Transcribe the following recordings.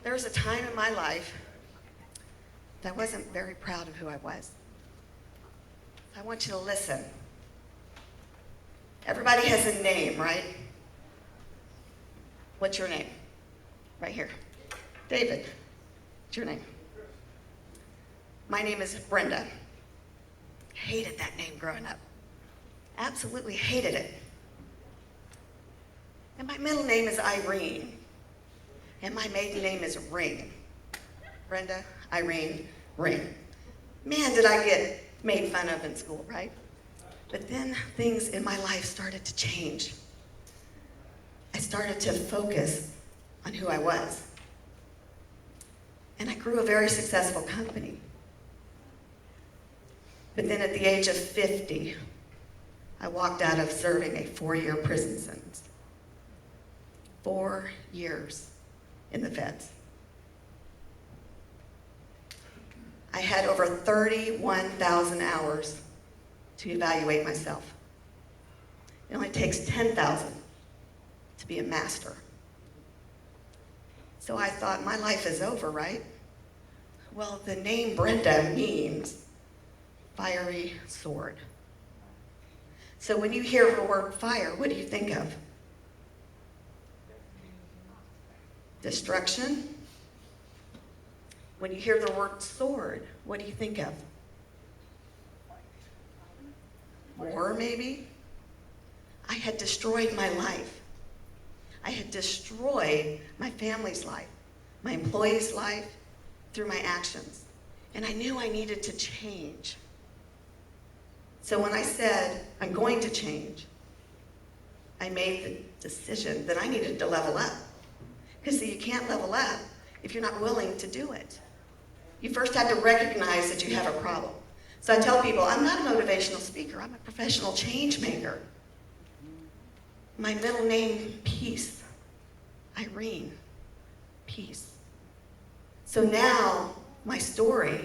There was a time in my life that I wasn't very proud of who I was. I want you to listen. Everybody has a name, right? What's your name? Right here. David. What's your name? My name is Brenda. Hated that name growing up. Absolutely hated it. And my middle name is Irene. And my maiden name is Ring. Brenda, Irene, Ring. Man, did I get made fun of in school, right? But then things in my life started to change. I started to focus on who I was. And I grew a very successful company. But then at the age of 50, I walked out of serving a 4-year prison sentence. 4 years in the feds. I had over 31,000 hours to evaluate myself. It only takes 10,000 to be a master. So I thought, my life is over, right? Well, the name Brenda means fiery sword. So when you hear the word fire, what do you think of? Destruction. When you hear the word sword, what do you think of? War, maybe? I had destroyed my life. I had destroyed my family's life, my employees' life, through my actions. And I knew I needed to change. So when I said, I'm going to change, I made the decision that I needed to level up. Because see, you can't level up if you're not willing to do it. You first have to recognize that you have a problem. So I tell people, I'm not a motivational speaker, I'm a professional change maker. My middle name, Peace. Irene, Peace. So now, my story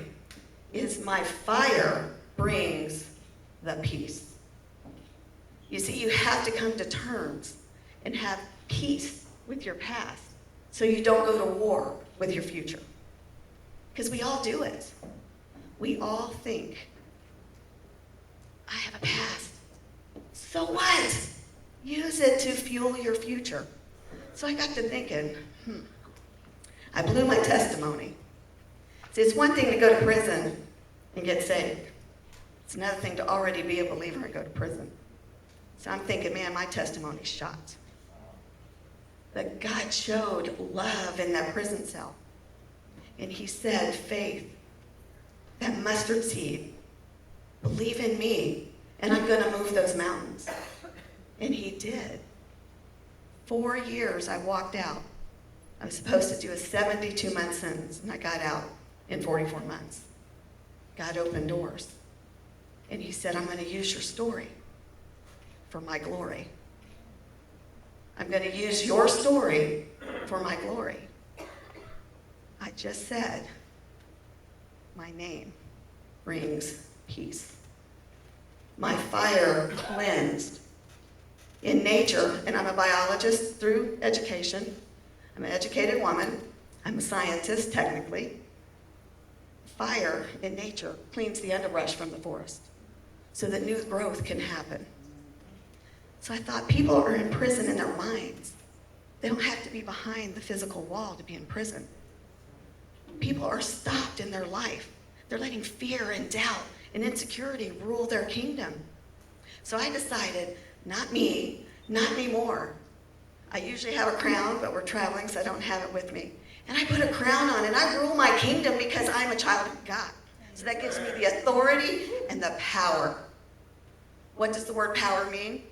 is my fire brings the peace. You see, you have to come to terms and have peace with your past so you don't go to war with your future. Because we all do it. We all think, I have a past. So what? Use it to fuel your future. So I got to thinking, I blew my testimony. See, it's one thing to go to prison and get saved. It's another thing to already be a believer and go to prison. So I'm thinking, man, my testimony's shot. That God showed love in that prison cell. And he said, faith, that mustard seed, believe in me, and I'm going to move those mountains. And he did. 4 years I walked out. I was supposed to do a 72-month sentence, and I got out in 44 months. God opened doors. And he said, I'm going to use your story for my glory. I'm going to use your story for my glory. I just said, my name brings peace. My fire cleansed. In nature, and I'm a biologist through education. I'm an educated woman. I'm a scientist, technically. Fire in nature cleans the underbrush from the forest so that new growth can happen. So I thought, people are in prison in their minds. They don't have to be behind the physical wall to be in prison. People are stopped in their life. They're letting fear and doubt and insecurity rule their kingdom. So I decided, not me, not anymore. I usually have a crown, but we're traveling, so I don't have it with me. And I put a crown on, and I rule my kingdom because I'm a child of God. So that gives me the authority and the power. What does the word power mean?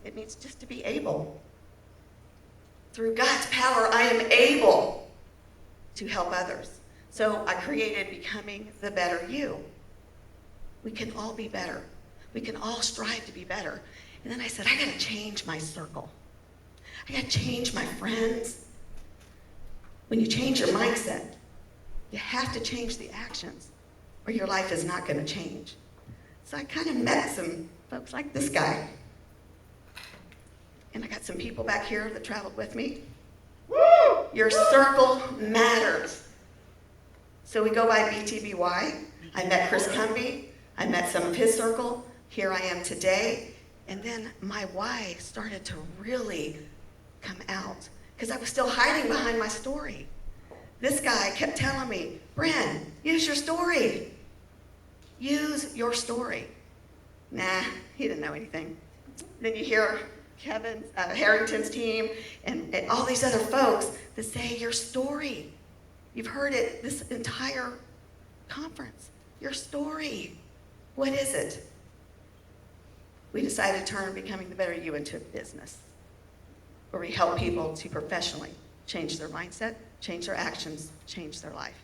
It means just to be able. Through God's power, I am able to help others. So I created Becoming the Better You. We can all be better. We can all strive to be better. And then I said, I got to change my circle. I got to change my friends. When you change your mindset, you have to change the actions, or your life is not going to change. So I kind of met some folks like this guy. And I got some people back here that traveled with me. Your circle matters. So we go by BTBY. I met Chris Cumby. I met some of his circle. Here I am today. And then my why started to really come out because I was still hiding behind my story. This guy kept telling me, Brenda, use your story. Use your story. Nah, he didn't know anything. Then you hear Kevin Harrington's team and all these other folks that say your story. You've heard it this entire conference. Your story. What is it? We decided to turn Becoming the Better You into a business where we help people to professionally change their mindset, change their actions, change their life.